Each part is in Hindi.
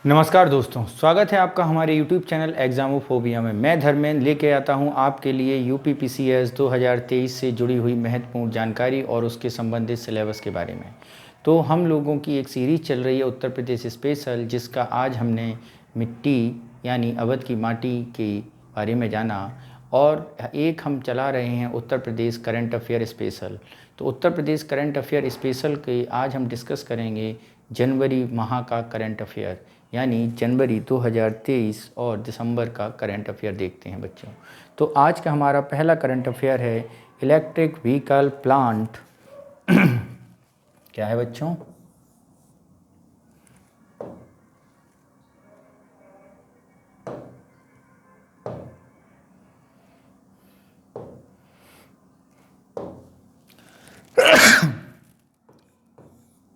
नमस्कार दोस्तों, स्वागत है आपका हमारे YouTube चैनल एग्जामोफोबिया में। मैं धर्मेंद्र लेके आता हूं आपके लिए यूपीपीसीएस 2023 से जुड़ी हुई महत्वपूर्ण जानकारी और उसके संबंधित सिलेबस के बारे में। तो हम लोगों की एक सीरीज़ चल रही है उत्तर प्रदेश स्पेशल, जिसका आज हमने मिट्टी यानी अवध की माटी के बारे में जाना, और एक हम चला रहे हैं Uttar Pradesh current affair special. तो Uttar Pradesh current affair special के आज हम डिस्कस करेंगे जनवरी माह का करंट अफेयर, यानी जनवरी 2023 और दिसंबर का करंट अफेयर देखते हैं बच्चों। तो आज का हमारा पहला करंट अफेयर है इलेक्ट्रिक व्हीकल प्लांट। क्या है बच्चों?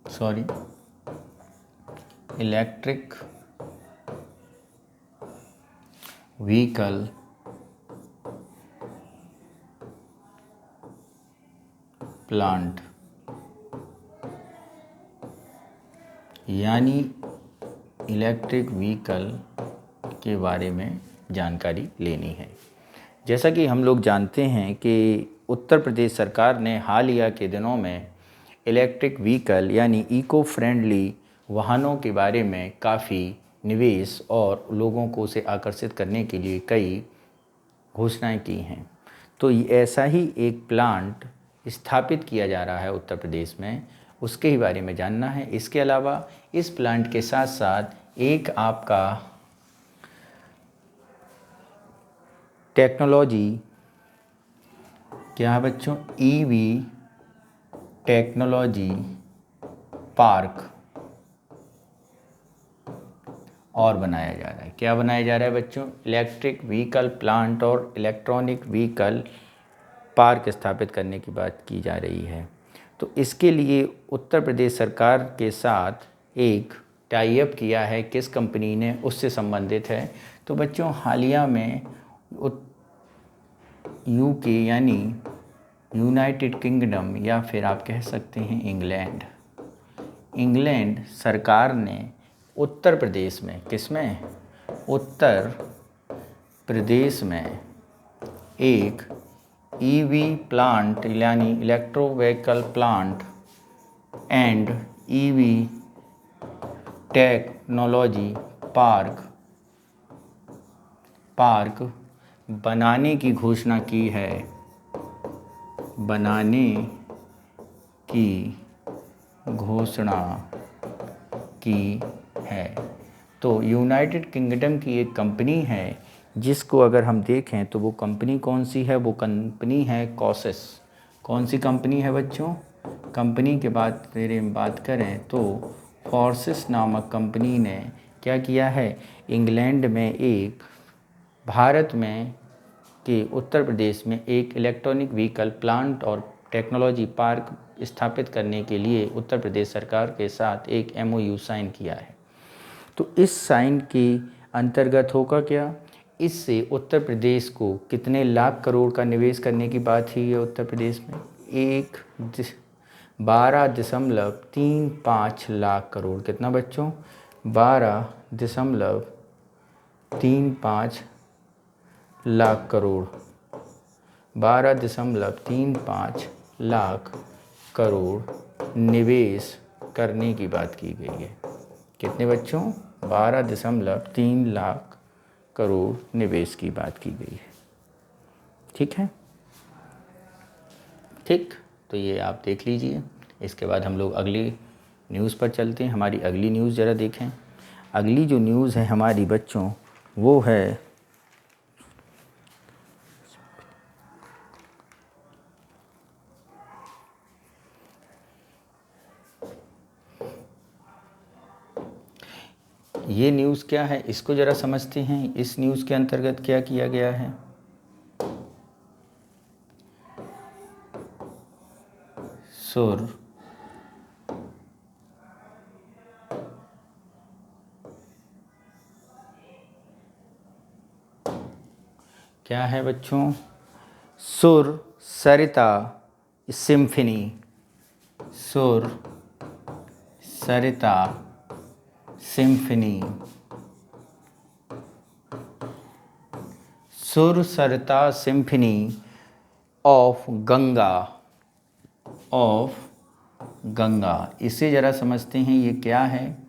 सॉरी, इलेक्ट्रिक व्हीकल प्लांट, यानी इलेक्ट्रिक व्हीकल के बारे में जानकारी लेनी है। जैसा कि हम लोग जानते हैं कि उत्तर प्रदेश सरकार ने हालिया के दिनों में इलेक्ट्रिक व्हीकल यानी इको फ्रेंडली वाहनों के बारे में काफ़ी निवेश और लोगों को उसे आकर्षित करने के लिए कई घोषणाएं की हैं। तो ऐसा ही एक प्लांट स्थापित किया जा रहा है उत्तर प्रदेश में, उसके ही बारे में जानना है। इसके अलावा इस प्लांट के साथ साथ एक आपका टेक्नोलॉजी, क्या है बच्चों, ईवी टेक्नोलॉजी पार्क और बनाया जा रहा है। क्या बनाया जा रहा है बच्चों? इलेक्ट्रिक व्हीकल प्लांट और इलेक्ट्रॉनिक व्हीकल पार्क स्थापित करने की बात की जा रही है। तो इसके लिए उत्तर प्रदेश सरकार के साथ एक टाई अप किया है। किस कंपनी ने, उससे संबंधित है। तो बच्चों हालिया में यूके यानी यूनाइटेड किंगडम, या फिर आप कह सकते हैं इंग्लैंड सरकार ने उत्तर प्रदेश में, किसमें, उत्तर प्रदेश में एक ईवी प्लांट यानी electro vehicle plant and EV technology park बनाने की घोषणा की है। बनाने की घोषणा की है। तो यूनाइटेड किंगडम की एक कंपनी है, जिसको अगर हम देखें तो वो कंपनी कौन सी है? वो कंपनी है कॉसेस। कौन सी कंपनी है बच्चों? कंपनी के बात करें तो फोर्सिस नामक कंपनी ने क्या किया है? इंग्लैंड में एक, भारत में के उत्तर प्रदेश में एक इलेक्ट्रॉनिक व्हीकल प्लांट और टेक्नोलॉजी पार्क स्थापित करने के लिए उत्तर प्रदेश सरकार के साथ एक MOU साइन किया है। तो इस साइन के अंतर्गत होगा क्या? इससे उत्तर प्रदेश को कितने लाख करोड़ का निवेश करने की बात हुई है उत्तर प्रदेश में? 12.35 लाख करोड़। कितना बच्चों? 12.35 लाख करोड़। 12.35 लाख करोड़ निवेश करने की बात की गई है। कितने बच्चों? 12.3 लाख करोड़ निवेश की बात की गई है। ठीक है, ठीक। तो ये आप देख लीजिए। इसके बाद हम लोग अगली न्यूज़ पर चलते हैं। हमारी अगली न्यूज़ ज़रा देखें। अगली जो न्यूज़ है हमारी बच्चों, वो है ये न्यूज़ क्या है, इसको ज़रा समझते हैं। इस न्यूज़ के अंतर्गत क्या किया गया है? सुर क्या है बच्चों? सुर सरिता सिम्फनी। सुर सरिता सिम्फनी, सुर सरता symphony of Ganga, of Ganga. इसे ज़रा समझते हैं ये क्या है।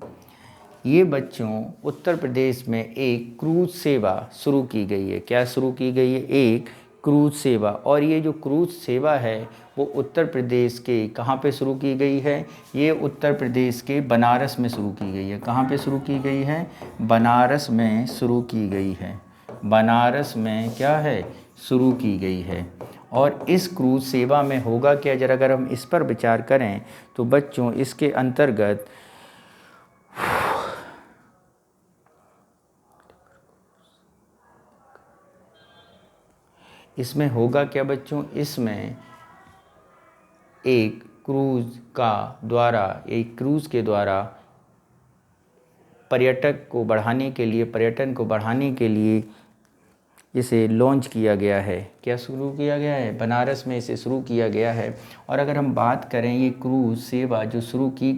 ये बच्चों उत्तर प्रदेश में एक क्रूज सेवा शुरू की गई है। क्या शुरू की गई है? एक क्रूज सेवा। और ये जो क्रूज सेवा है वो उत्तर प्रदेश के कहाँ पे शुरू की गई है? ये उत्तर प्रदेश के बनारस में शुरू की गई है। कहाँ पे शुरू की गई है? बनारस में शुरू की गई है। बनारस में क्या है? शुरू की गई है। और इस क्रूज सेवा में होगा क्या, जरा अगर हम इस पर विचार करें तो बच्चों इसके अंतर्गत इसमें होगा क्या बच्चों? इसमें एक क्रूज़ के द्वारा पर्यटन को बढ़ाने के लिए इसे लॉन्च किया गया है। क्या शुरू किया गया है? बनारस में इसे शुरू किया गया है। और अगर हम बात करें ये क्रूज़ सेवा जो शुरू की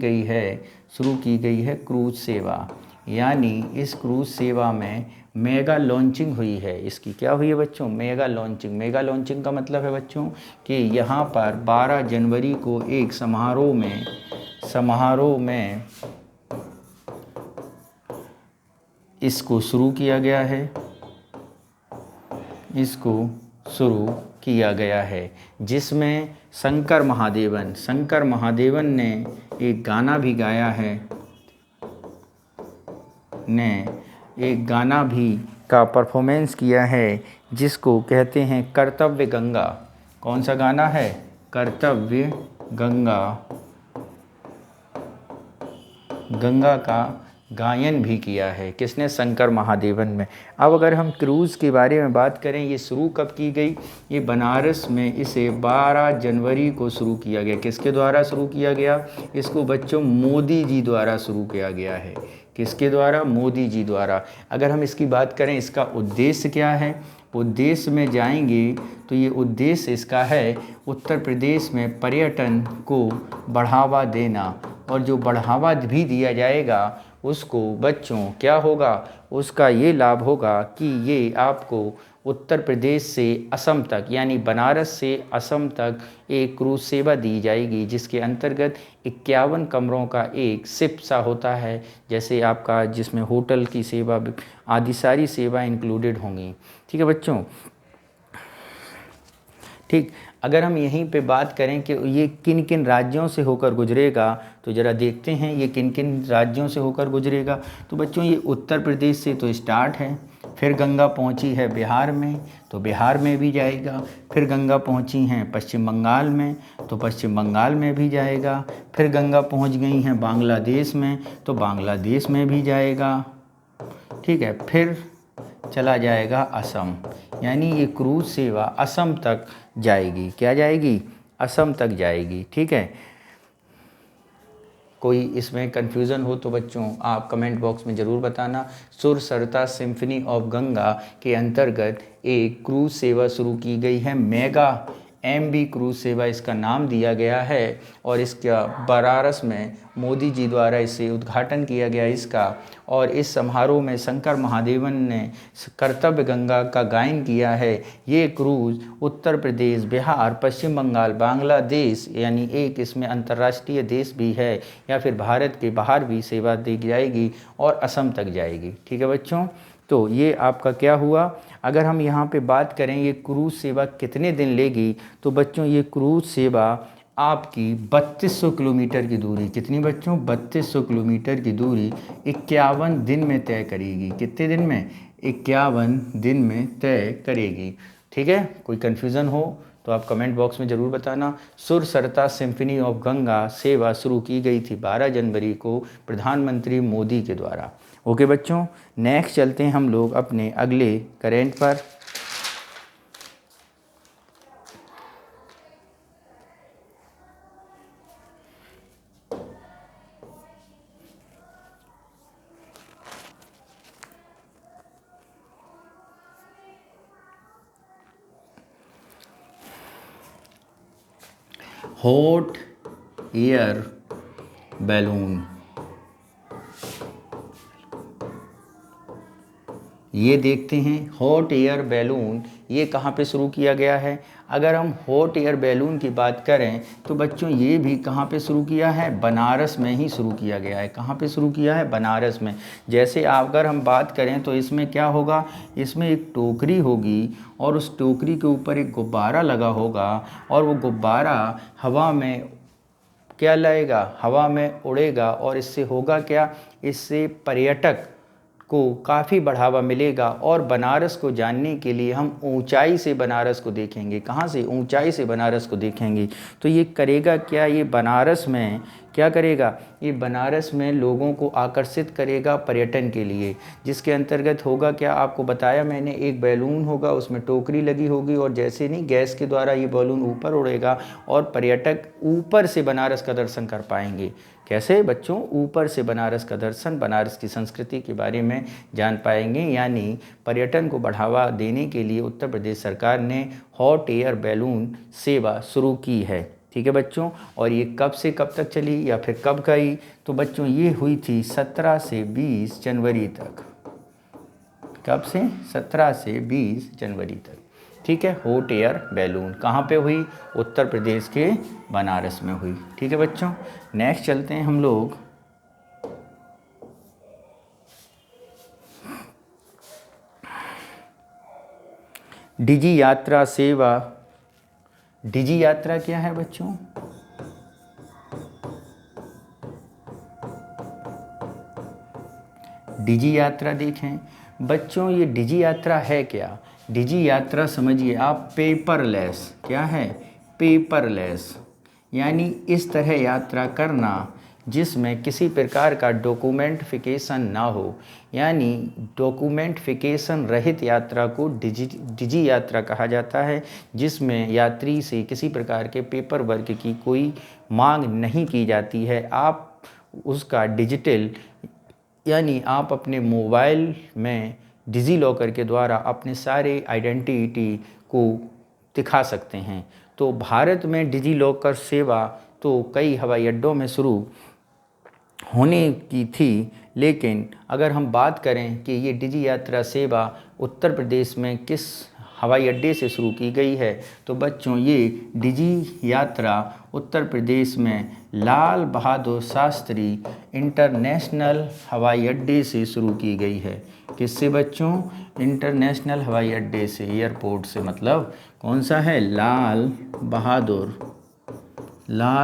गई है क्रूज़ सेवा, यानी इस क्रूज़ सेवा में मेगा लॉन्चिंग हुई है। इसकी क्या हुई है बच्चों? Mega launching. मेगा लॉन्चिंग का मतलब है बच्चों कि यहाँ पर 12 जनवरी को एक समारोह में इसको शुरू किया गया है, जिसमें शंकर महादेवन ने एक गाना भी गाया है, का परफॉर्मेंस किया है, जिसको कहते हैं कर्तव्य गंगा। कौन सा गाना है? कर्तव्य गंगा का गायन भी किया है। किसने? शंकर महादेवन में। अब अगर हम क्रूज़ के बारे में बात करें, ये शुरू कब की गई? ये बनारस में इसे 12 जनवरी को शुरू किया गया। किसके द्वारा शुरू किया गया? इसको बच्चों मोदी जी द्वारा शुरू किया गया है। किसके द्वारा? मोदी जी द्वारा। अगर हम इसकी बात करें इसका उद्देश्य क्या है, उद्देश्य में जाएंगे तो ये उद्देश्य इसका है उत्तर प्रदेश में पर्यटन को बढ़ावा देना। और जो बढ़ावा भी दिया जाएगा उसको बच्चों क्या होगा? उसका ये लाभ होगा कि ये आपको उत्तर प्रदेश से असम तक, यानी बनारस से असम तक एक क्रूज़ सेवा दी जाएगी, जिसके अंतर्गत 51 कमरों का एक शिप सा होता है, जैसे आपका जिसमें होटल की सेवा आदि सारी सेवा इंक्लूडेड होंगी। ठीक है बच्चों। ठीक, अगर हम यहीं पे बात करें कि ये किन किन राज्यों से होकर गुजरेगा, तो ज़रा देखते हैं ये किन किन राज्यों से होकर गुजरेगा। तो बच्चों ये उत्तर प्रदेश से तो स्टार्ट है, फिर गंगा पहुंची है बिहार में, तो बिहार में भी जाएगा। फिर गंगा पहुंची हैं पश्चिम बंगाल में, तो पश्चिम बंगाल में भी जाएगा। फिर गंगा पहुंच गई हैं बांग्लादेश में, तो बांग्लादेश में भी जाएगा। ठीक है, फिर चला जाएगा असम, यानी ये क्रूज़ सेवा असम तक जाएगी। क्या जाएगी? असम तक जाएगी। ठीक है, कोई इसमें कन्फ्यूज़न हो तो बच्चों आप कमेंट बॉक्स में ज़रूर बताना। सुर सरता सिम्फनी ऑफ गंगा के अंतर्गत एक क्रूज़ सेवा शुरू की गई है, मेगा MV क्रूज़ सेवा इसका नाम दिया गया है। और इसका बनारस में मोदी जी द्वारा इसे उद्घाटन किया गया इसका। और इस समारोह में शंकर महादेवन ने कर्तव्य गंगा का गायन किया है। ये क्रूज़ उत्तर प्रदेश, बिहार, पश्चिम बंगाल, बांग्लादेश, यानी एक इसमें अंतर्राष्ट्रीय देश भी है, या फिर भारत के बाहर भी सेवा दी जाएगी और असम तक जाएगी। ठीक है बच्चों, तो ये आपका क्या हुआ। अगर हम यहाँ पे बात करें ये क्रूज़ सेवा कितने दिन लेगी, तो बच्चों ये क्रूज़ सेवा आपकी 3200 किलोमीटर की दूरी, कितनी बच्चों? 3200 किलोमीटर की दूरी 51 दिन में तय करेगी। कितने दिन में? 51 दिन में तय करेगी। ठीक है, कोई कन्फ्यूज़न हो तो आप कमेंट बॉक्स में ज़रूर बताना। सुर सरता सिम्फनी ऑफ गंगा सेवा शुरू की गई थी 12 जनवरी को प्रधानमंत्री मोदी के द्वारा। ओके बच्चों, नेक्स्ट चलते हैं हम लोग अपने अगले करेंट पर। हॉट एयर बैलून, ये देखते हैं हॉट एयर बैलून, ये कहाँ पे शुरू किया गया है। अगर हम हॉट एयर बैलून की बात करें तो बच्चों ये भी कहाँ पे शुरू किया है, बनारस में ही शुरू किया गया है। कहाँ पे शुरू किया है, बनारस में। जैसे अगर हम बात करें तो इसमें क्या होगा, इसमें एक टोकरी होगी और उस टोकरी के ऊपर एक गुब्बारा लगा होगा और वो गुब्बारा हवा में क्या लाएगा, हवा में उड़ेगा और इससे होगा क्या, इससे पर्यटक को काफ़ी बढ़ावा मिलेगा और बनारस को जानने के लिए हम ऊंचाई से बनारस को देखेंगे। कहाँ से, ऊंचाई से बनारस को देखेंगे। तो ये करेगा क्या, ये बनारस में क्या करेगा, ये बनारस में लोगों को आकर्षित करेगा पर्यटन के लिए, जिसके अंतर्गत होगा क्या, आपको बताया मैंने, एक बैलून होगा, उसमें टोकरी लगी होगी और जैसे नहीं गैस के द्वारा ये बैलून ऊपर उड़ेगा और पर्यटक ऊपर से बनारस का दर्शन कर पाएंगे। कैसे बच्चों, ऊपर से बनारस का दर्शन, बनारस की संस्कृति के बारे में जान पाएंगे। यानी पर्यटन को बढ़ावा देने के लिए उत्तर प्रदेश सरकार ने हॉट एयर बैलून सेवा शुरू की है। ठीक है बच्चों, और ये कब से कब तक चली या फिर कब गई, तो बच्चों ये हुई थी 17 से 20 जनवरी तक। कब से, 17 से 20 जनवरी तक। ठीक है, हॉट एयर बैलून कहाँ पे हुई, उत्तर प्रदेश के बनारस में हुई। ठीक है बच्चों, नेक्स्ट चलते हैं हम लोग डिजी यात्रा सेवा। डिजी यात्रा क्या है बच्चों, डिजी यात्रा देखें बच्चों, ये डिजी यात्रा है क्या, डिजी यात्रा समझिए आप पेपरलेस, क्या है, पेपरलेस, यानी इस तरह यात्रा करना जिसमें किसी प्रकार का डॉक्यूमेंटिफिकेशन ना हो, यानी डॉक्यूमेंटिफिकेशन रहित यात्रा को डिजी यात्रा कहा जाता है, जिसमें यात्री से किसी प्रकार के पेपर वर्क की कोई मांग नहीं की जाती है। आप उसका डिजिटल, यानी आप अपने मोबाइल में डिजी लॉकर के द्वारा अपने सारे आइडेंटिटी को दिखा सकते हैं। तो भारत में डिजी लॉकर सेवा तो कई हवाई अड्डों में शुरू होने की थी, लेकिन अगर हम बात करें कि ये डिजी यात्रा सेवा उत्तर प्रदेश में किस हवाई अड्डे से शुरू की गई है, तो बच्चों ये डिजी यात्रा उत्तर प्रदेश में लाल बहादुर शास्त्री इंटरनेशनल हवाई अड्डे से शुरू की गई है। किससे बच्चों, इंटरनेशनल हवाई अड्डे से, एयरपोर्ट से, मतलब कौन सा है, लाल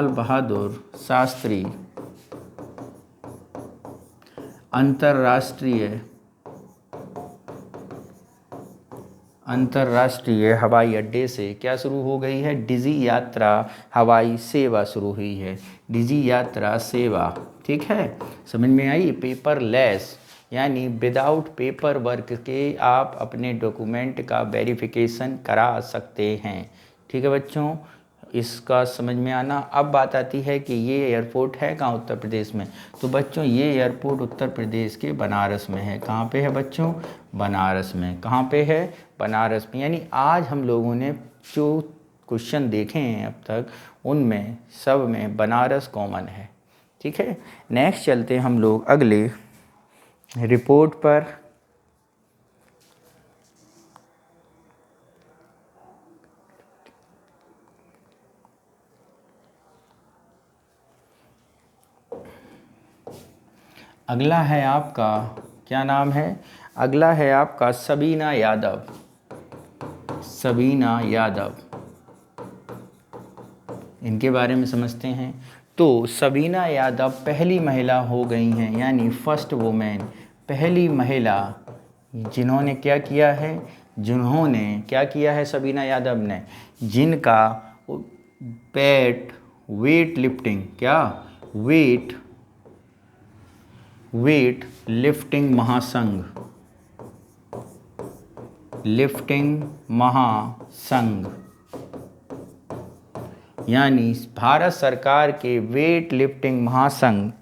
बहादुर शास्त्री अंतर्राष्ट्रीय हवाई अड्डे से क्या शुरू हो गई है, डिजी यात्रा हवाई सेवा शुरू हुई है, डिजी यात्रा सेवा। ठीक है, समझ में आई। पेपरलेस यानी विदाउट पेपर वर्क के आप अपने डॉक्यूमेंट का वेरिफिकेशन करा सकते हैं। ठीक है बच्चों, इसका समझ में आना। अब बात आती है कि ये एयरपोर्ट है कहाँ, उत्तर प्रदेश में। तो बच्चों ये एयरपोर्ट उत्तर प्रदेश के बनारस में है। कहाँ पे है बच्चों, बनारस में। कहाँ पे है, बनारस में। यानी आज हम लोगों ने जो क्वेश्चन देखे हैं अब तक, उनमें सब में बनारस कॉमन है। ठीक है, नेक्स्ट चलते हैं हम लोग अगले रिपोर्ट पर। अगला है आपका, क्या नाम है, अगला है आपका सबीना यादव। सबीना यादव, इनके बारे में समझते हैं। तो सबीना यादव पहली महिला हो गई हैं, यानी फर्स्ट वुमेन, पहली महिला जिन्होंने क्या किया है, जिन्होंने क्या किया है सबीना यादव ने, जिनका वेट लिफ्टिंग, क्या, वेट लिफ्टिंग महासंघ, यानी भारत सरकार के वेट लिफ्टिंग महासंघ।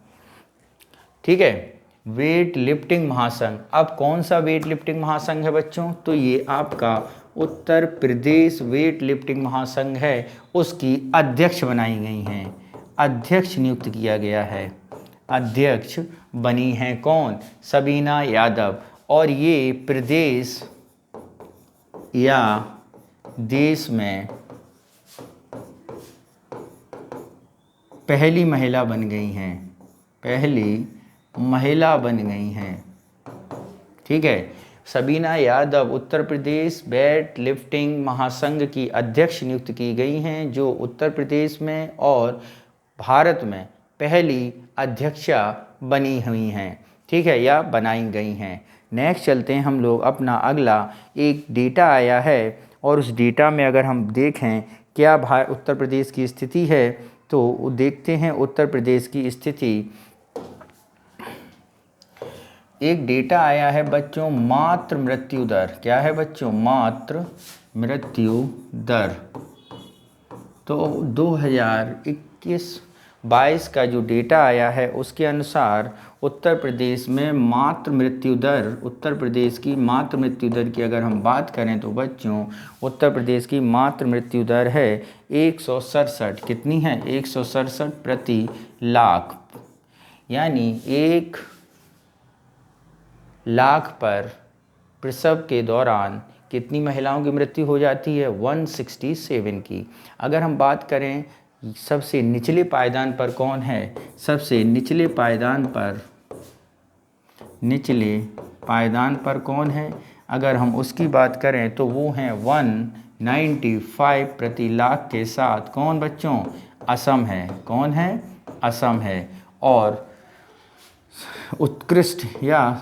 ठीक है, वेट लिफ्टिंग महासंघ। अब कौन सा वेट लिफ्टिंग महासंघ है बच्चों, तो ये आपका उत्तर प्रदेश वेट लिफ्टिंग महासंघ है, उसकी अध्यक्ष बनाई गई हैं, अध्यक्ष नियुक्त किया गया है। अध्यक्ष बनी हैं कौन, सबीना यादव। और ये प्रदेश या देश में पहली महिला बन गई हैं, पहली महिला बन गई हैं। ठीक है। सबीना यादव उत्तर प्रदेश वेट लिफ्टिंग महासंघ की अध्यक्ष नियुक्त की गई हैं, जो उत्तर प्रदेश में और भारत में पहली अध्यक्षा बनी हुई हैं। ठीक है, या बनाई गई हैं। नेक्स्ट चलते हैं हम लोग, अपना अगला एक डेटा आया है और उस डेटा में अगर हम देखें क्या उत्तर प्रदेश की स्थिति है, तो देखते हैं उत्तर प्रदेश की स्थिति। एक डेटा आया है बच्चों, मातृ मृत्यु दर। क्या है बच्चों? मातृ मृत्यु दर। तो 2021-22 का जो डेटा आया है उसके अनुसार उत्तर प्रदेश में मातृ मृत्यु दर, उत्तर प्रदेश की मातृ मृत्यु दर की अगर हम बात करें तो बच्चों उत्तर प्रदेश की मातृ मृत्यु दर है 167। कितनी है? 167 प्रति लाख। यानी 1 लाख पर प्रसव के दौरान कितनी महिलाओं की मृत्यु हो जाती है? 167 की। अगर हम बात करें सबसे निचले पायदान पर कौन है? सबसे निचले पायदान पर कौन है? अगर हम उसकी बात करें तो वो हैं 195 प्रति लाख के साथ कौन बच्चों? असम है। कौन है? असम है। और उत्कृष्ट या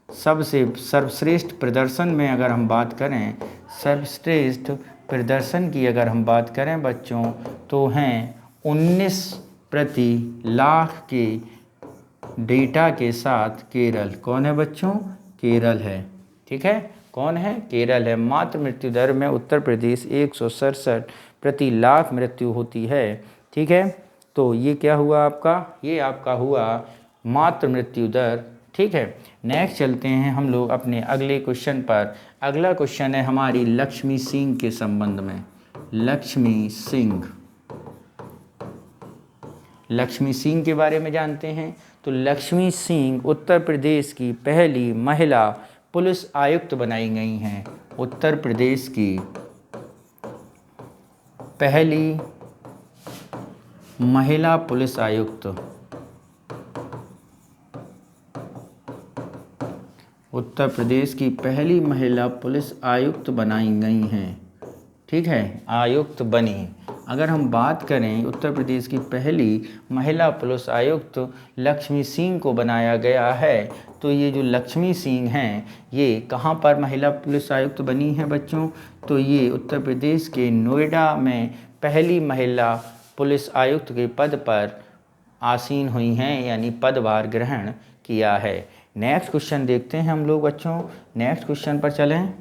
सबसे सर्वश्रेष्ठ प्रदर्शन में अगर हम बात करें, सर्वश्रेष्ठ प्रदर्शन की अगर हम बात करें बच्चों, तो हैं 19 प्रति लाख के डेटा के साथ केरल। कौन है बच्चों? केरल है। ठीक है, कौन है? केरल है। मातृ मृत्यु दर में उत्तर प्रदेश 167 प्रति लाख मृत्यु होती है। ठीक है, तो ये क्या हुआ आपका? ये आपका हुआ मातृ मृत्यु दर। ठीक है, नेक्स्ट चलते हैं हम लोग अपने अगले क्वेश्चन पर। अगला क्वेश्चन है हमारी लक्ष्मी सिंह के संबंध में। लक्ष्मी सिंह के बारे में जानते हैं। तो लक्ष्मी सिंह उत्तर प्रदेश की पहली महिला पुलिस आयुक्त बनाई गई हैं। उत्तर प्रदेश की पहली महिला पुलिस आयुक्त, उत्तर प्रदेश की पहली महिला पुलिस आयुक्त बनाई गई हैं। ठीक है, आयुक्त बनी। अगर हम बात करें उत्तर प्रदेश की पहली महिला पुलिस आयुक्त लक्ष्मी सिंह को बनाया गया है, तो ये जो लक्ष्मी सिंह हैं ये कहाँ पर महिला पुलिस आयुक्त बनी है बच्चों? तो ये उत्तर प्रदेश के नोएडा में पहली महिला पुलिस आयुक्त के पद पर आसीन हुई हैं, यानी पदभार ग्रहण किया है। नेक्स्ट क्वेश्चन देखते हैं हम लोग बच्चों। नेक्स्ट क्वेश्चन पर चलें।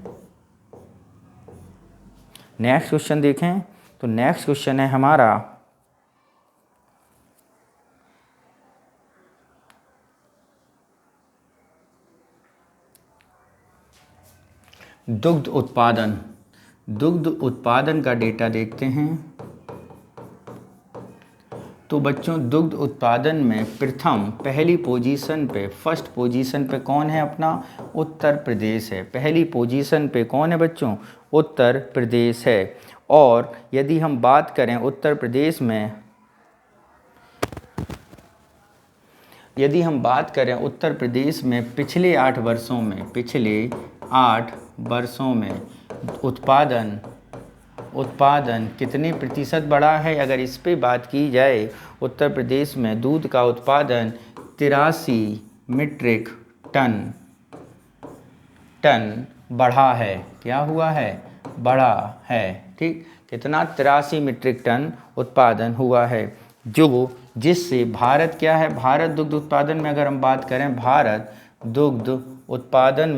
नेक्स्ट क्वेश्चन देखें तो नेक्स्ट क्वेश्चन है हमारा दुग्ध उत्पादन। दुग्ध उत्पादन का डेटा देखते हैं। तो बच्चों दुग्ध उत्पादन में पहली पोजीशन पे, फर्स्ट पोजीशन पे कौन है? अपना उत्तर प्रदेश है। पहली पोजीशन पे कौन है बच्चों? उत्तर प्रदेश है। और यदि हम बात करें उत्तर प्रदेश में, यदि हम बात करें उत्तर प्रदेश में पिछले 8 वर्षों में उत्पादन कितने प्रतिशत बढ़ा है? अगर इस पे बात की जाए, उत्तर प्रदेश में दूध का उत्पादन 83 मीट्रिक टन बढ़ा है। क्या हुआ है? बढ़ा है। ठीक, कितना? 83 मीट्रिक टन उत्पादन हुआ है, जिससे भारत क्या है? भारत दुग्ध उत्पादन में अगर हम बात करें, भारत दुग्ध उत्पादन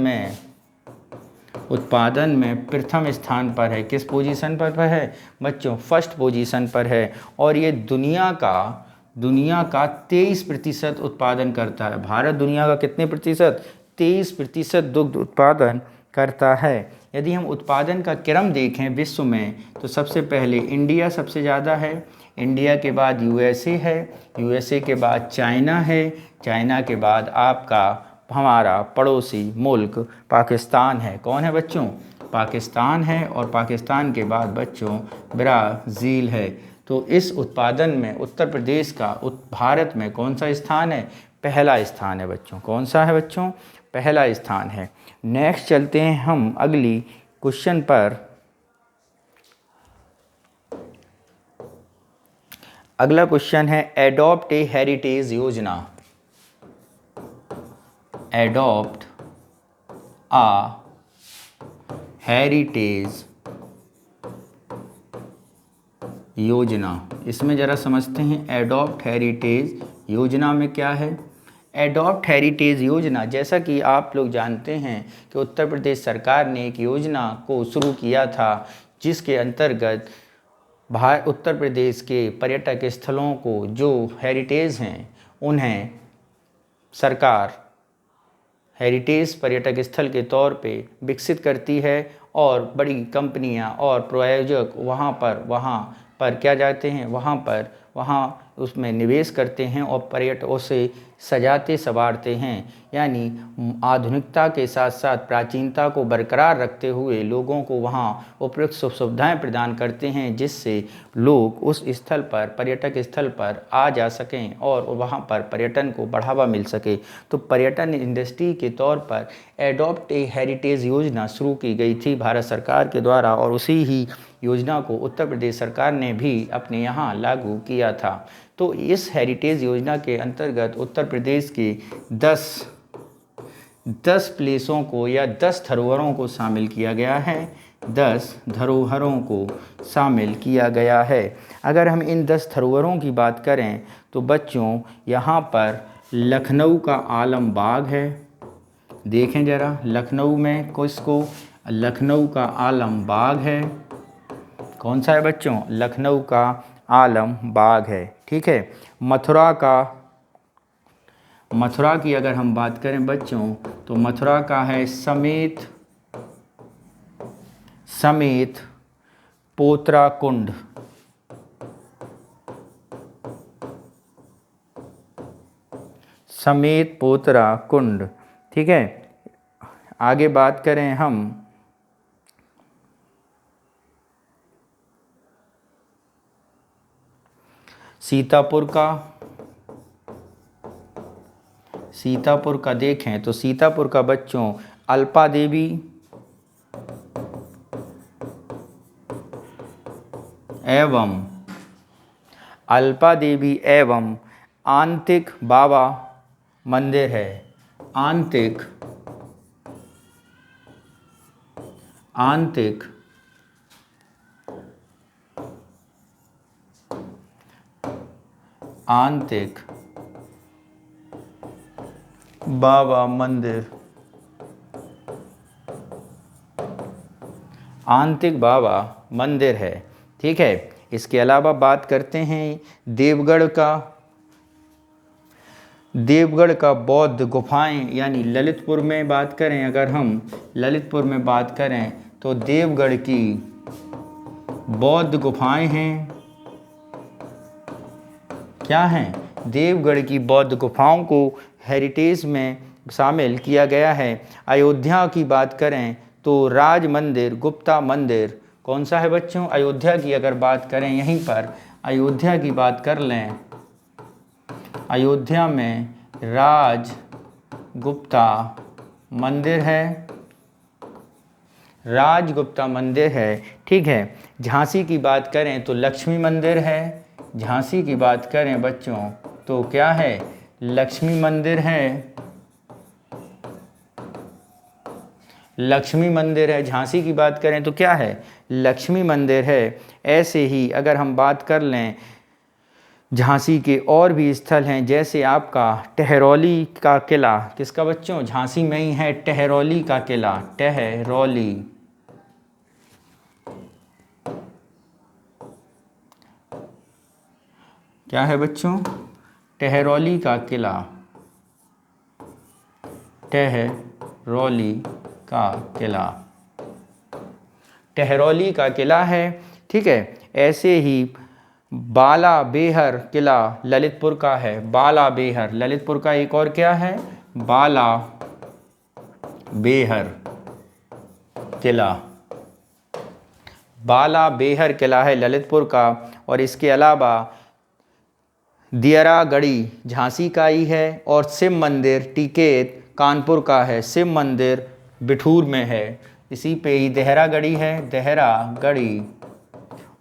में प्रथम स्थान पर है। किस पोजीशन पर है बच्चों? फर्स्ट पोजीशन पर है। और ये दुनिया का 23% उत्पादन करता है। भारत दुनिया का कितने प्रतिशत? 23% दुग्ध उत्पादन करता है। यदि हम उत्पादन का क्रम देखें विश्व में, तो सबसे पहले इंडिया सबसे ज़्यादा है। इंडिया के बाद यूएसए है। यूएसए के बाद चाइना है। चाइना के बाद आपका हमारा पड़ोसी मुल्क पाकिस्तान है। कौन है बच्चों? पाकिस्तान है। और पाकिस्तान के बाद बच्चों ब्राज़ील है। तो इस उत्पादन में उत्तर प्रदेश का भारत में कौन सा स्थान है? पहला स्थान है बच्चों। कौन सा है बच्चों? पहला स्थान है। नेक्स्ट चलते हैं हम अगली क्वेश्चन पर। अगला क्वेश्चन है एडॉप्ट ए हेरिटेज योजना। एडॉप्ट आ हेरिटेज योजना। इसमें ज़रा समझते हैं एडॉप्ट हेरिटेज योजना में क्या है। एडॉप्ट हेरिटेज योजना, जैसा कि आप लोग जानते हैं कि उत्तर प्रदेश सरकार ने एक योजना को शुरू किया था जिसके अंतर्गत उत्तर प्रदेश के पर्यटक स्थलों को जो हेरिटेज हैं उन्हें सरकार हेरिटेज पर्यटक स्थल के तौर पे विकसित करती है और बड़ी कंपनियां और प्रायोजक वहाँ पर क्या जाते हैं, वहाँ उसमें निवेश करते हैं और पर्यटकों से सजाते संवारते हैं। यानी आधुनिकता के साथ साथ प्राचीनता को बरकरार रखते हुए लोगों को वहाँ उपयुक्त सुख सुविधाएँ प्रदान करते हैं जिससे लोग उस स्थल पर, पर्यटक स्थल पर आ जा सकें और वहाँ पर पर्यटन को बढ़ावा मिल सके। तो पर्यटन इंडस्ट्री के तौर पर एडॉप्ट ए हेरिटेज योजना शुरू की गई थी भारत सरकार के द्वारा और उसी ही योजना को उत्तर प्रदेश सरकार ने भी अपने यहाँ लागू किया था। तो इस हेरिटेज योजना के अंतर्गत उत्तर प्रदेश के 10 प्लेसों को या 10 धरोहरों को शामिल किया गया है। 10 धरोहरों को शामिल किया गया है। अगर हम इन 10 धरोहरों की बात करें तो बच्चों यहाँ पर लखनऊ का आलम बाग है। देखें ज़रा, लखनऊ में किसको? लखनऊ का आलम बाग है। कौन सा है बच्चों? लखनऊ का आलम बाग है। ठीक है। मथुरा की अगर हम बात करें बच्चों तो मथुरा का है समेत पोतरा कुंड। समेत पोतरा कुंड। ठीक है। आगे बात करें हम सीतापुर का देखें तो सीतापुर का बच्चों अल्पा देवी एवं आंतिक बाबा मंदिर है। आंतिक बाबा मंदिर, आंतिक बाबा मंदिर है। ठीक है। इसके अलावा बात करते हैं देवगढ़ का बौद्ध गुफाएं, यानी ललितपुर में बात करें, अगर हम ललितपुर में बात करें तो देवगढ़ की बौद्ध गुफाएं हैं। क्या हैं? देवगढ़ की बौद्ध गुफाओं को हेरिटेज में शामिल किया गया है। अयोध्या की बात करें तो राज मंदिर, गुप्ता मंदिर। कौन सा है बच्चों? अयोध्या की अगर बात करें, यहीं पर अयोध्या की बात कर लें, अयोध्या में राजगुप्ता मंदिर है। ठीक है। झांसी की बात करें तो लक्ष्मी मंदिर है। झांसी की बात करें बच्चों तो क्या है? लक्ष्मी मंदिर है। झांसी की बात करें तो क्या है? लक्ष्मी मंदिर है। ऐसे ही अगर हम बात कर लें झांसी के और भी स्थल हैं, जैसे आपका टहरौली का किला। किसका बच्चों? झांसी में ही है टहरौली का किला। टहरौली क्या है बच्चों? टहरौली का किला। टहरौली का किला है। ठीक है। ऐसे ही बाला बेहर किला ललितपुर का है। बाला बेहर ललितपुर का एक और क्या है? बाला बेहर किला। बाला बेहर किला है ललितपुर का। और इसके अलावा दियरागढ़ी झांसी का ही है। और शिव मंदिर टिकेत कानपुर का है। शिव मंदिर बिठूर में है। इसी पे ही देहरागढ़ी है, देहरागढ़ी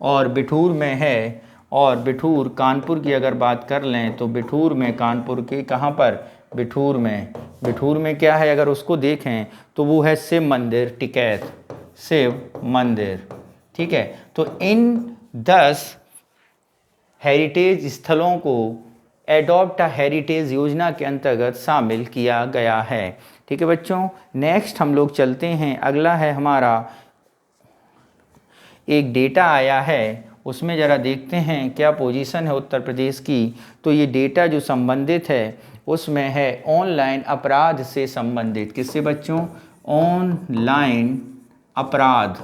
और बिठूर में है। और बिठूर कानपुर की अगर बात कर लें तो बिठूर में, कानपुर के कहाँ पर? बिठूर में। बिठूर में क्या है अगर उसको देखें तो वो है शिव मंदिर टिकैत, शिव मंदिर। ठीक है, तो इन 10 हेरिटेज स्थलों को एडॉप्ट अ हेरिटेज योजना के अंतर्गत शामिल किया गया है। ठीक है बच्चों, नेक्स्ट हम लोग चलते हैं। अगला है हमारा एक डेटा आया है, उसमें ज़रा देखते हैं क्या पोजीशन है उत्तर प्रदेश की। तो ये डेटा जो संबंधित है उसमें है ऑनलाइन अपराध से संबंधित। किससे बच्चों? ऑनलाइन अपराध।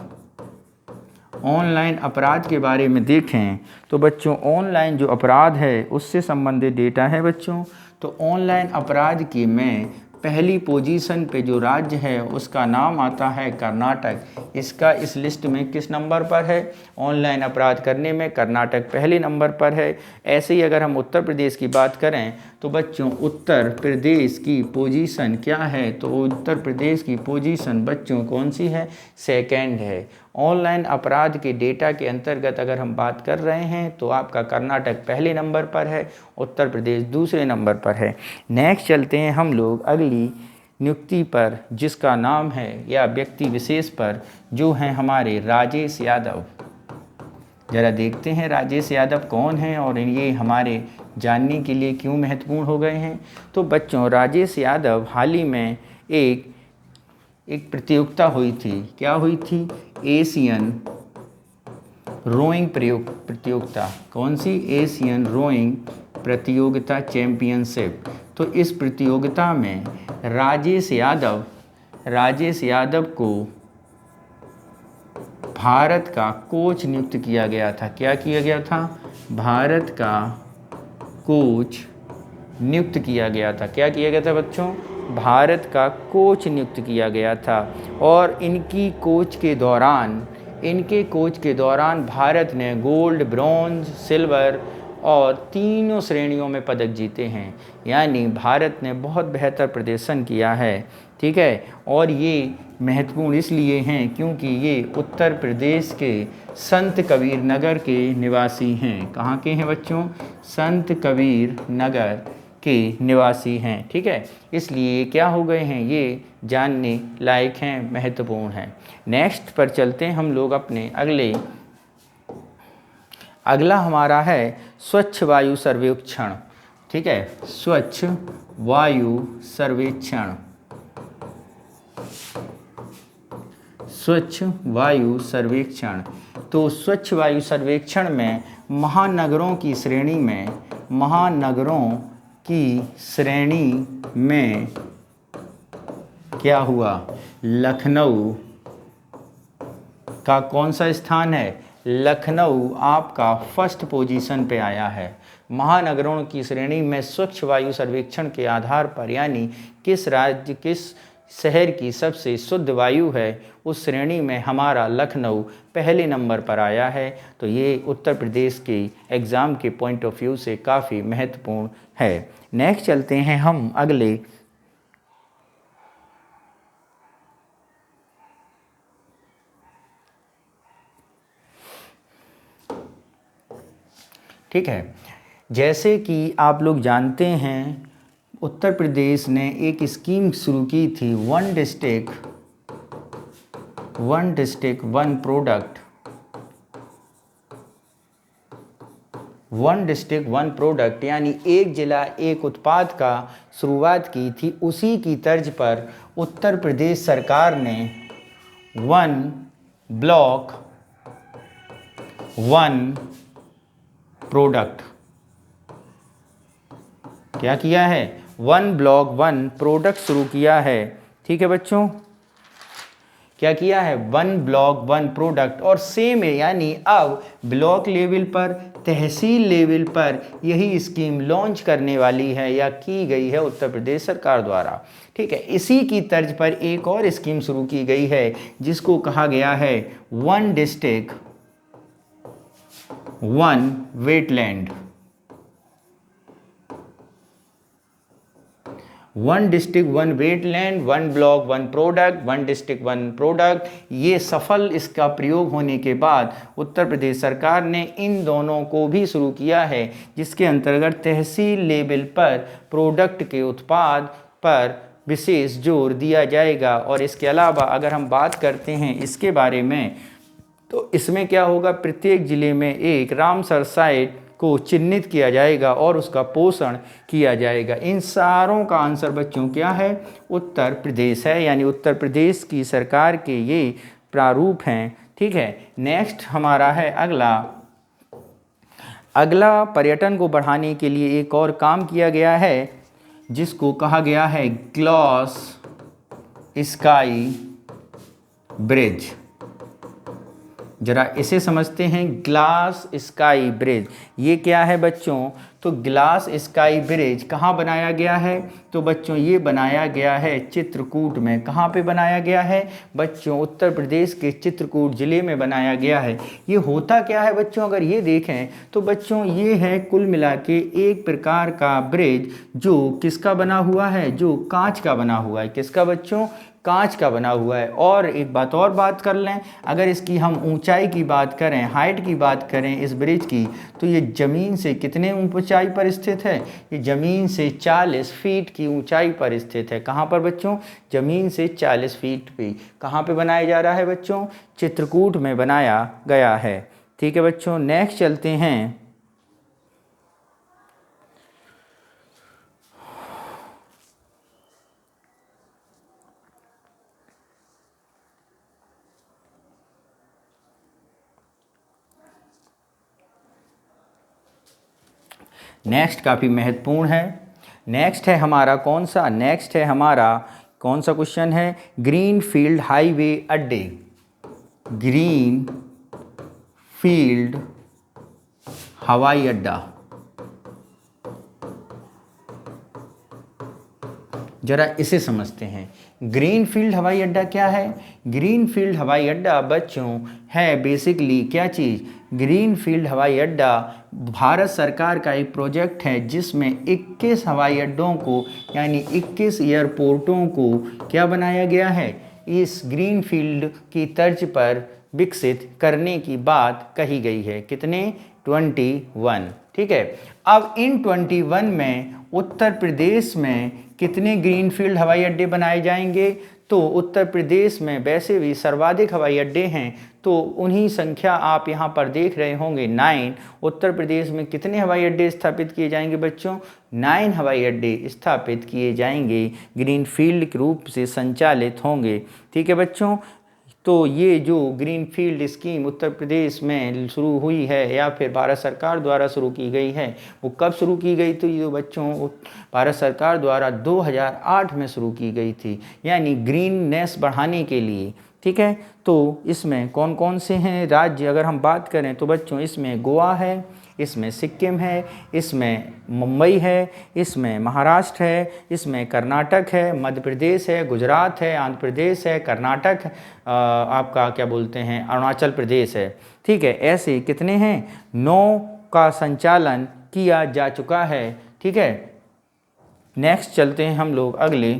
ऑनलाइन अपराध के बारे में देखें तो बच्चों ऑनलाइन जो अपराध है उससे संबंधित डेटा है बच्चों। तो ऑनलाइन अपराध की में पहली पोजीशन पे जो राज्य है उसका नाम आता है कर्नाटक। इसका इस लिस्ट में किस नंबर पर है? ऑनलाइन अपराध करने में कर्नाटक पहले नंबर पर है। ऐसे ही अगर हम उत्तर प्रदेश की बात करें तो बच्चों उत्तर प्रदेश की पोजीशन क्या है? तो उत्तर प्रदेश की पोजीशन बच्चों कौन सी है? सेकंड है। ऑनलाइन अपराध के डेटा के अंतर्गत अगर हम बात कर रहे हैं तो आपका कर्नाटक पहले नंबर पर है, उत्तर प्रदेश दूसरे नंबर पर है। नेक्स्ट चलते हैं हम लोग अगली नियुक्ति पर, जिसका नाम है या व्यक्ति विशेष पर, जो हैं हमारे राजेश यादव। ज़रा देखते हैं राजेश यादव कौन हैं और ये हमारे जानने के लिए क्यों महत्वपूर्ण हो गए हैं। तो बच्चों राजेश यादव हाल ही में एक प्रतियोगिता हुई थी। क्या हुई थी? एशियन रोइंग प्रतियोगिता। कौन सी? एशियन रोइंग प्रतियोगिता चैंपियनशिप। तो इस प्रतियोगिता में राजेश यादव को भारत का कोच नियुक्त किया गया था। क्या किया गया था? भारत का कोच नियुक्त किया गया था। क्या किया गया था बच्चों? भारत का कोच नियुक्त किया गया था। और इनके कोच के दौरान भारत ने गोल्ड, ब्रॉन्ज, सिल्वर और तीनों श्रेणियों में पदक जीते हैं। यानी भारत ने बहुत बेहतर प्रदर्शन किया है। ठीक है, और ये महत्वपूर्ण इसलिए हैं क्योंकि ये उत्तर प्रदेश के संत कबीर नगर के निवासी हैं। कहाँ के हैं बच्चों? संत कबीर नगर के निवासी हैं। ठीक है, इसलिए क्या हो गए हैं? ये जानने लायक हैं, महत्वपूर्ण हैं। नेक्स्ट पर चलते हैं हम लोग अपने अगला हमारा है स्वच्छ वायु सर्वेक्षण। ठीक है, स्वच्छ वायु सर्वेक्षण। स्वच्छ वायु सर्वेक्षण। तो स्वच्छ वायु सर्वेक्षण में महानगरों की श्रेणी में क्या हुआ? लखनऊ का कौन सा स्थान है? लखनऊ आपका फर्स्ट पोजीशन पे आया है। महानगरों की श्रेणी में स्वच्छ वायु सर्वेक्षण के आधार पर, यानी किस राज्य, किस शहर की सबसे शुद्ध वायु है, उस श्रेणी में हमारा लखनऊ पहले नंबर पर आया है। तो ये उत्तर प्रदेश के एग्ज़ाम के पॉइंट ऑफ व्यू से काफ़ी महत्वपूर्ण है। नेक्स्ट चलते हैं हम अगले ठीक है, जैसे कि आप लोग जानते हैं उत्तर प्रदेश ने एक स्कीम शुरू की थी, one district one product. One district one product यानी एक जिला एक उत्पाद का शुरुआत की थी। उसी की तर्ज पर उत्तर प्रदेश सरकार ने वन ब्लॉक वन प्रोडक्ट क्या किया है? वन ब्लॉक वन प्रोडक्ट शुरू किया है। ठीक है बच्चों, क्या किया है, वन ब्लॉक वन प्रोडक्ट, और सेम है, यानी अब ब्लॉक लेवल पर, तहसील लेवल पर यही स्कीम लॉन्च करने वाली है या की गई है उत्तर प्रदेश सरकार द्वारा। ठीक है, इसी की तर्ज पर एक और स्कीम शुरू की गई है जिसको कहा गया है one district one wetland. One district one wetland, one block one product, one district one product, ये सफल इसका प्रयोग होने के बाद उत्तर प्रदेश सरकार ने इन दोनों को भी शुरू किया है, जिसके अंतर्गत तहसील लेवल पर प्रोडक्ट के उत्पाद पर विशेष जोर दिया जाएगा। और इसके अलावा अगर हम बात करते हैं इसके बारे में, तो इसमें क्या होगा, प्रत्येक ज़िले में एक रामसर साइट को चिन्हित किया जाएगा और उसका पोषण किया जाएगा। इन सारों का आंसर बच्चों क्या है, उत्तर प्रदेश है, यानी उत्तर प्रदेश की सरकार के ये प्रारूप हैं। ठीक है, नेक्स्ट हमारा है अगला पर्यटन को बढ़ाने के लिए एक और काम किया गया है जिसको कहा गया है ग्लास स्काई ब्रिज। जरा इसे समझते हैं, ग्लास स्काई ब्रिज ये क्या है बच्चों, तो ग्लास स्काई ब्रिज कहाँ बनाया गया है, तो बच्चों ये बनाया गया है चित्रकूट में। कहाँ पे बनाया गया है बच्चों, उत्तर प्रदेश के चित्रकूट ज़िले में बनाया गया है। ये होता क्या है बच्चों, अगर ये देखें तो बच्चों ये है कुल मिला के एक प्रकार का ब्रिज जो किसका बना हुआ है, जो कांच का बना हुआ है। किसका बच्चों, कांच का बना हुआ है। और एक बात और बात कर लें, अगर इसकी हम ऊंचाई की बात करें, हाइट की बात करें इस ब्रिज की, तो ये ज़मीन से कितने ऊंचाई पर स्थित है, ये ज़मीन से 40 फीट की ऊंचाई पर स्थित है। कहाँ पर बच्चों, ज़मीन से 40 फीट पे। कहाँ पे बनाया जा रहा है बच्चों, चित्रकूट में बनाया गया है। ठीक है बच्चों, नेक्स्ट चलते हैं। नेक्स्ट काफ़ी महत्वपूर्ण है। नेक्स्ट है हमारा कौन सा, नेक्स्ट है हमारा कौन सा क्वेश्चन है, ग्रीन फील्ड हाईवे अड्डे। ग्रीन फील्ड हवाई अड्डा, जरा इसे समझते हैं। ग्रीन फील्ड हवाई अड्डा क्या है, ग्रीन फील्ड हवाई अड्डा बच्चों है बेसिकली क्या चीज़, ग्रीन फील्ड हवाई अड्डा भारत सरकार का एक प्रोजेक्ट है जिसमें 21 हवाई अड्डों को यानी 21 एयरपोर्टों को क्या बनाया गया है, इस ग्रीन फील्ड की तर्ज पर विकसित करने की बात कही गई है। कितने, 21। ठीक है, अब इन 21 में उत्तर प्रदेश में कितने ग्रीनफील्ड हवाई अड्डे बनाए जाएंगे, तो उत्तर प्रदेश में वैसे भी सर्वाधिक हवाई अड्डे हैं, तो उन्हीं संख्या आप यहाँ पर देख रहे होंगे 9। उत्तर प्रदेश में कितने हवाई अड्डे स्थापित किए जाएंगे बच्चों, 9 हवाई अड्डे स्थापित किए जाएंगे, ग्रीनफील्ड के रूप से संचालित होंगे। ठीक है बच्चों, तो ये जो ग्रीनफील्ड स्कीम उत्तर प्रदेश में शुरू हुई है या फिर भारत सरकार द्वारा शुरू की गई है, वो कब शुरू की गई, तो ये बच्चों भारत सरकार द्वारा 2008 में शुरू की गई थी, यानी ग्रीननेस बढ़ाने के लिए। ठीक है, तो इसमें कौन कौन से हैं राज्य, अगर हम बात करें तो बच्चों इसमें गोवा है, इसमें सिक्किम है, इसमें मुंबई है, इसमें महाराष्ट्र है, इसमें कर्नाटक है, मध्य प्रदेश है, गुजरात है, आंध्र प्रदेश है, कर्नाटक आपका क्या बोलते हैं अरुणाचल प्रदेश है। ठीक है, ऐसे कितने हैं, 9 का संचालन किया जा चुका है। ठीक है, नेक्स्ट चलते हैं हम लोग अगले।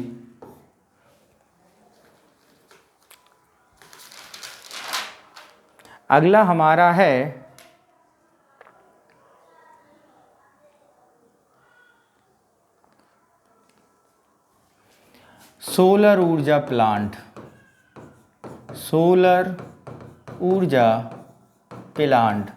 अगला हमारा है सोलर ऊर्जा प्लांट। सोलर ऊर्जा प्लांट,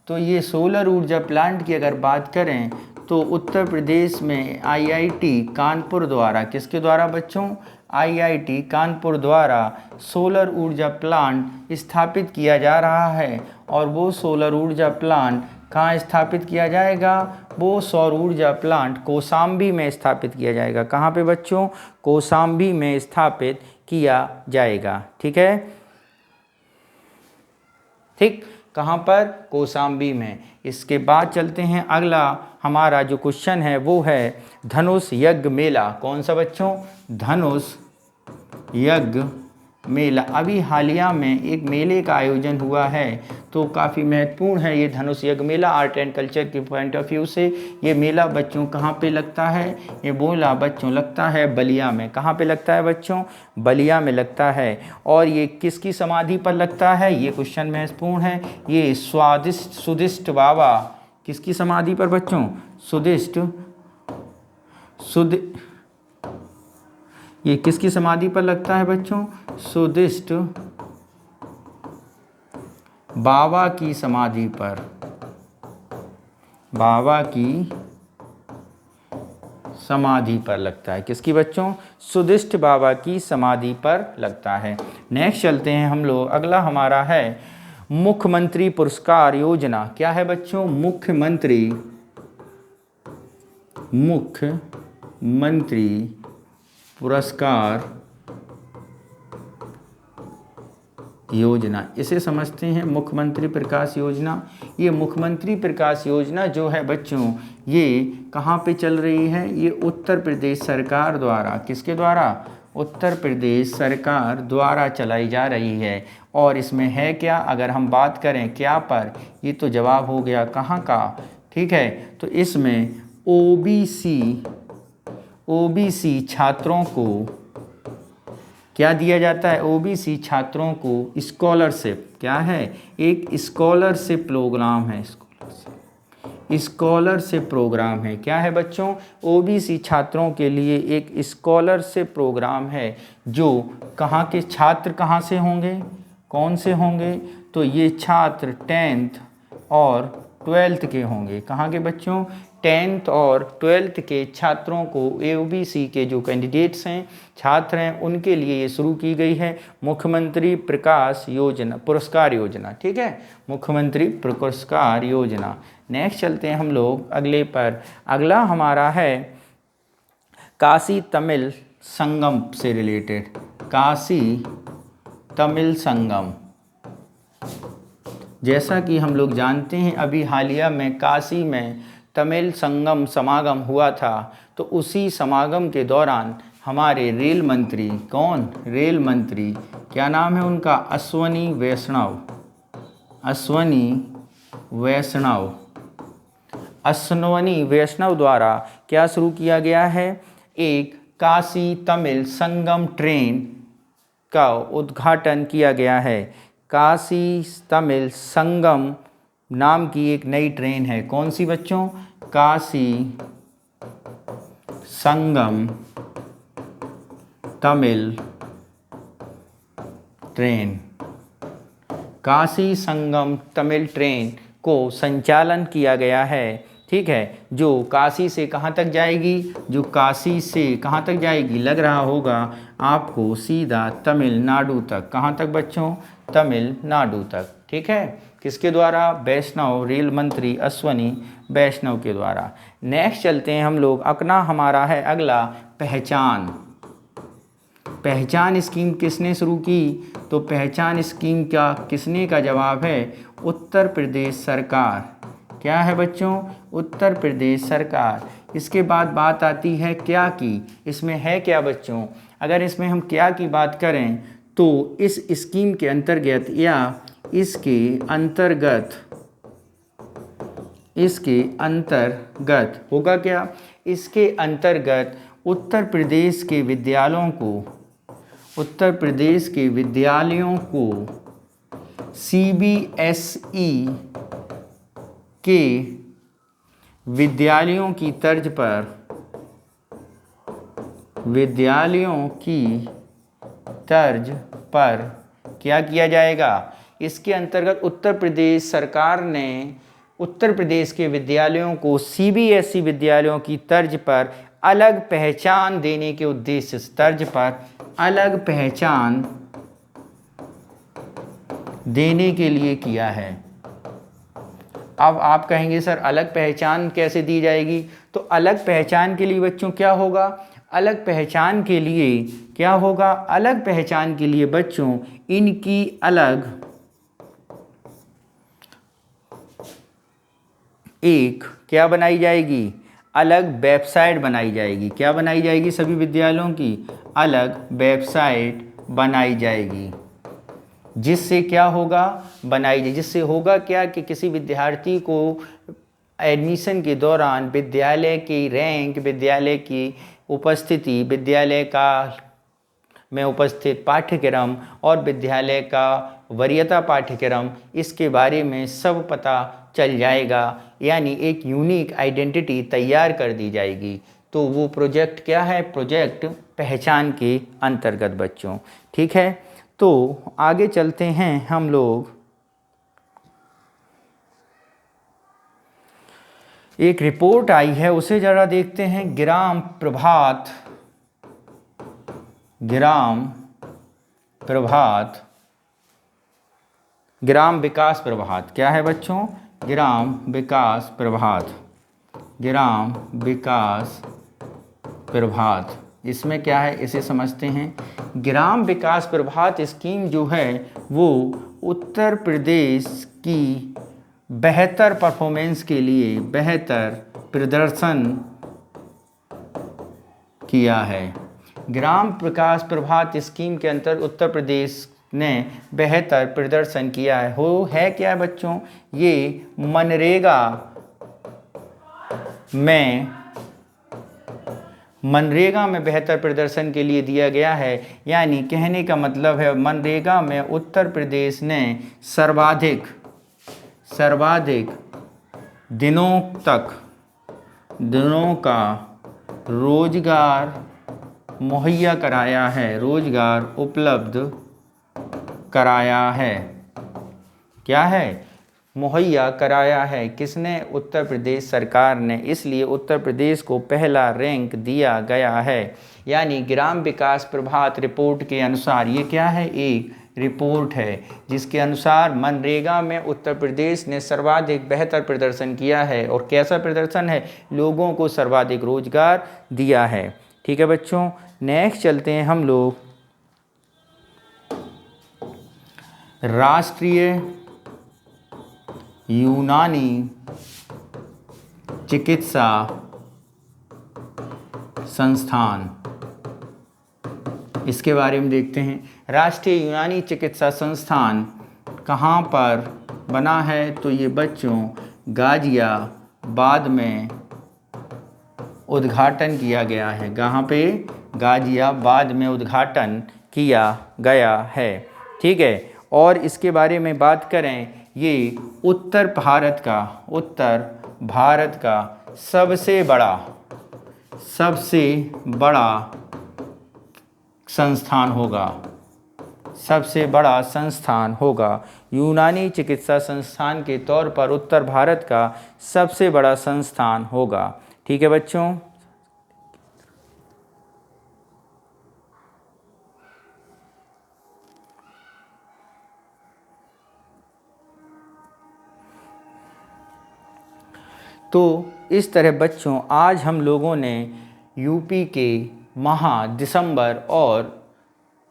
तो ये सोलर ऊर्जा प्लांट की अगर बात करें तो उत्तर प्रदेश में आईआईटी कानपुर द्वारा, किसके द्वारा बच्चों, आईआईटी कानपुर द्वारा सोलर ऊर्जा प्लांट स्थापित किया जा रहा है। और वो सोलर ऊर्जा प्लांट कहाँ स्थापित किया जाएगा, वो सौर ऊर्जा प्लांट कौशाम्बी में स्थापित किया जाएगा। कहाँ पे बच्चों? कौशाम्बी में स्थापित किया जाएगा। ठीक है, ठीक, कहाँ पर? कौशाम्बी में। इसके बाद चलते हैं, अगला हमारा जो क्वेश्चन है वो है धनुष यज्ञ मेला। कौन सा बच्चों? धनुष यज्ञ मेला। अभी हालिया में एक मेले का आयोजन हुआ है, तो काफ़ी महत्वपूर्ण है ये धनुष यज्ञ मेला आर्ट एंड कल्चर के पॉइंट ऑफ व्यू से। ये मेला बच्चों कहाँ पे लगता है? ये बोला बच्चों लगता है बलिया में। कहाँ पे लगता है बच्चों? बलिया में लगता है। और ये किसकी समाधि पर लगता है? ये क्वेश्चन महत्वपूर्ण है। ये सुदिष्ट बाबा किसकी समाधि पर बच्चों? ये किसकी समाधि पर लगता है बच्चों? सुदिष्ट बाबा की समाधि पर। बाबा की समाधि पर लगता है। किसकी बच्चों? सुदिष्ट बाबा की समाधि पर लगता है। नेक्स्ट चलते हैं हम लोग, अगला हमारा है मुख्यमंत्री पुरस्कार योजना। क्या है बच्चों? मुख्यमंत्री पुरस्कार योजना। इसे समझते हैं मुख्यमंत्री प्रकाश योजना। ये मुख्यमंत्री प्रकाश योजना जो है बच्चों, ये कहाँ पे चल रही है? ये उत्तर प्रदेश सरकार द्वारा, किसके द्वारा? उत्तर प्रदेश सरकार द्वारा चलाई जा रही है। और इसमें है क्या? अगर हम बात करें क्या पर, ये तो जवाब हो गया कहाँ का, ठीक है। तो इसमें ओबीसी छात्रों को क्या दिया जाता है? ओबीसी छात्रों को स्कॉलरशिप। क्या है? एक स्कॉलरशिप प्रोग्राम है। स्कॉलरशिप प्रोग्राम है। क्या है बच्चों? ओबीसी छात्रों के लिए एक स्कॉलरशिप प्रोग्राम है। जो कहाँ के छात्र कहाँ से होंगे? कौन से होंगे? तो ये छात्र 10th और 12th के होंगे। कहाँ के बच्चों? 10th और 12th के छात्रों को, ओबीसी के जो कैंडिडेट्स हैं, छात्र हैं, उनके लिए ये शुरू की गई है मुख्यमंत्री प्रकाश योजना, पुरस्कार योजना। ठीक है, मुख्यमंत्री पुरस्कार योजना। नेक्स्ट चलते हैं हम लोग अगले पर। अगला हमारा है काशी तमिल संगम से रिलेटेड। काशी तमिल संगम। जैसा कि हम लोग जानते हैं, अभी हालिया में काशी में तमिल संगम समागम हुआ था, तो उसी समागम के दौरान हमारे रेल मंत्री, कौन? रेल मंत्री, क्या नाम है उनका? अश्वनी वैष्णव। अश्वनी वैष्णव द्वारा क्या शुरू किया गया है? एक काशी तमिल संगम ट्रेन का उद्घाटन किया गया है। काशी तमिल संगम नाम की एक नई ट्रेन है। कौन सी बच्चों? काशी संगम तमिल ट्रेन। काशी संगम तमिल ट्रेन को संचालन किया गया है। ठीक है, जो काशी से कहाँ तक जाएगी? जो काशी से कहाँ तक जाएगी? लग रहा होगा आपको सीधा तमिलनाडु तक। कहाँ तक बच्चों? तमिलनाडु तक। ठीक है, किसके द्वारा? वैष्णव, रेल मंत्री अश्वनी वैष्णव के द्वारा। नेक्स्ट चलते हैं हम लोग, अपना हमारा है अगला पहचान स्कीम किसने शुरू की? तो पहचान स्कीम का किसने का जवाब है? उत्तर प्रदेश सरकार। क्या है बच्चों? उत्तर प्रदेश सरकार। इसके बाद बात आती है क्या की। इसमें है क्या बच्चों? अगर इसमें हम क्या की बात करें तो इस स्कीम के अंतर्गत या इसके अंतर्गत होगा क्या? इसके अंतर्गत उत्तर प्रदेश के विद्यालयों को CBSE के विद्यालयों की तर्ज पर क्या किया जाएगा? इसके अंतर्गत उत्तर प्रदेश सरकार ने उत्तर प्रदेश के विद्यालयों को CBSE विद्यालयों की तर्ज पर अलग पहचान देने के उद्देश्य से, तर्ज पर अलग पहचान देने के लिए किया है। अब आप कहेंगे सर अलग पहचान कैसे दी जाएगी? तो अलग पहचान के लिए बच्चों क्या होगा? अलग पहचान के लिए क्या होगा? अलग पहचान के लिए बच्चों इनकी अलग एक क्या बनाई जाएगी? अलग वेबसाइट बनाई जाएगी। क्या बनाई जाएगी? सभी विद्यालयों की अलग वेबसाइट बनाई जाएगी। जिससे क्या होगा? बनाई जाए जिससे होगा क्या कि किसी विद्यार्थी को एडमिशन के दौरान विद्यालय की रैंक, विद्यालय की उपस्थिति, विद्यालय का में उपस्थित पाठ्यक्रम और विद्यालय का वरीयता पाठ्यक्रम, इसके बारे में सब पता चल जाएगा। यानी एक यूनिक आइडेंटिटी तैयार कर दी जाएगी। तो वो प्रोजेक्ट क्या है? प्रोजेक्ट पहचान के अंतर्गत बच्चों। ठीक है, तो आगे चलते हैं हम लोग। एक रिपोर्ट आई है उसे जरा देखते हैं। ग्राम विकास प्रभात क्या है बच्चों? ग्राम विकास प्रभात। इसमें क्या है इसे समझते हैं। ग्राम विकास प्रभात स्कीम जो है वो उत्तर प्रदेश की बेहतर परफॉर्मेंस के लिए बेहतर प्रदर्शन किया है। ग्राम विकास प्रभात स्कीम के अंतर्गत उत्तर प्रदेश ने बेहतर प्रदर्शन किया है। है क्या है बच्चों? ये मनरेगा में बेहतर प्रदर्शन के लिए दिया गया है। यानी कहने का मतलब है मनरेगा में उत्तर प्रदेश ने सर्वाधिक दिनों का रोजगार मुहैया कराया है, रोजगार उपलब्ध कराया है। क्या है? मुहैया कराया है। किसने? उत्तर प्रदेश सरकार ने। इसलिए उत्तर प्रदेश को पहला रैंक दिया गया है। यानी ग्राम विकास प्रभात रिपोर्ट के अनुसार ये क्या है? एक रिपोर्ट है जिसके अनुसार मनरेगा में उत्तर प्रदेश ने सर्वाधिक बेहतर प्रदर्शन किया है। और कैसा प्रदर्शन है? लोगों को सर्वाधिक रोजगार दिया है। ठीक है बच्चों, नेक्स्ट चलते हैं हम लोग। राष्ट्रीय यूनानी चिकित्सा संस्थान, इसके बारे में देखते हैं। राष्ट्रीय यूनानी चिकित्सा संस्थान कहाँ पर बना है? तो ये बच्चों गाजियाबाद में उद्घाटन किया गया है। कहाँ पे? गाजियाबाद में उद्घाटन किया गया है। ठीक है, और इसके बारे में बात करें, ये उत्तर भारत का सबसे बड़ा संस्थान होगा। यूनानी चिकित्सा संस्थान के तौर पर उत्तर भारत का सबसे बड़ा संस्थान होगा। ठीक है बच्चों, तो इस तरह बच्चों आज हम लोगों ने यूपी के दिसंबर और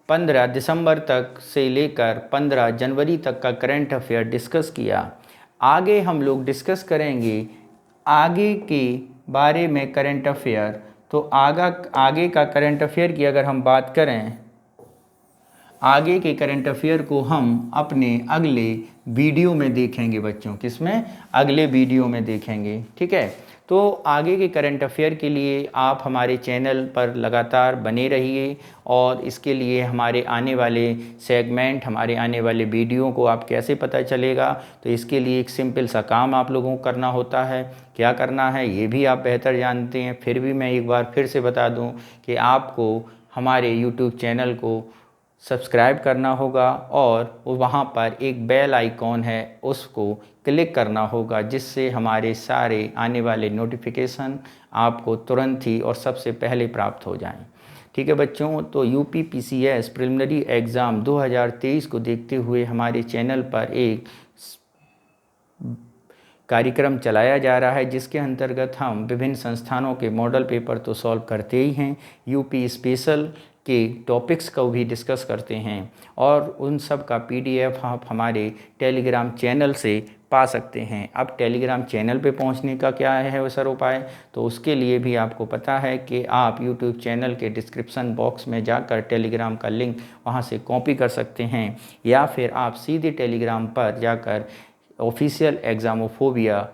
15 दिसंबर तक से लेकर 15 जनवरी तक का करंट अफेयर डिस्कस किया। आगे हम लोग डिस्कस करेंगे आगे के बारे में करंट अफेयर। तो आगे का करंट अफेयर की अगर हम बात करें, आगे के करंट अफेयर को हम अपने अगले वीडियो में देखेंगे बच्चों। किसमें? अगले वीडियो में देखेंगे। ठीक है, तो आगे के करंट अफेयर के लिए आप हमारे चैनल पर लगातार बने रहिए। और इसके लिए हमारे आने वाले सेगमेंट, हमारे आने वाले वीडियो को आप कैसे पता चलेगा, तो इसके लिए एक सिंपल सा काम आप लोगों को करना होता है। क्या करना है ये भी आप बेहतर जानते हैं, फिर भी मैं एक बार फिर से बता दूं कि आपको हमारे यूट्यूब चैनल को सब्सक्राइब करना होगा और वहाँ पर एक बेल आइकॉन है उसको क्लिक करना होगा, जिससे हमारे सारे आने वाले नोटिफिकेशन आपको तुरंत ही और सबसे पहले प्राप्त हो जाएं। ठीक है बच्चों, तो यूपी पीसीएस प्रिलिमिनरी एग्ज़ाम 2023 को देखते हुए हमारे चैनल पर एक कार्यक्रम चलाया जा रहा है, जिसके अंतर्गत हम विभिन्न संस्थानों के मॉडल पेपर तो सॉल्व करते ही हैं, यूपी स्पेशल के टॉपिक्स को भी डिस्कस करते हैं और उन सब का PDF आप हमारे टेलीग्राम चैनल से पा सकते हैं। अब टेलीग्राम चैनल पे पहुंचने का क्या है सर उपाय, तो उसके लिए भी आपको पता है कि आप यूट्यूब चैनल के डिस्क्रिप्शन बॉक्स में जाकर टेलीग्राम का लिंक वहां से कॉपी कर सकते हैं, या फिर आप सीधे टेलीग्राम पर जाकर ऑफिशियल एग्ज़ामोफोबिया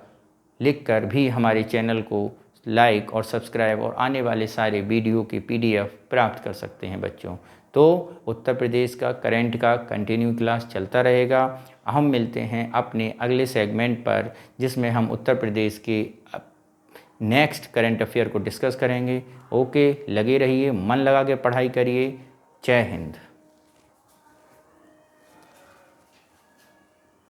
लिखकर भी हमारे चैनल को लाइक और सब्सक्राइब और आने वाले सारे वीडियो की PDF प्राप्त कर सकते हैं बच्चों। तो उत्तर प्रदेश का करंट का कंटिन्यू क्लास चलता रहेगा। हम मिलते हैं अपने अगले सेगमेंट पर, जिसमें हम उत्तर प्रदेश के नेक्स्ट करंट अफेयर को डिस्कस करेंगे। ओके, लगे रहिए, मन लगा के पढ़ाई करिए। जय हिंद।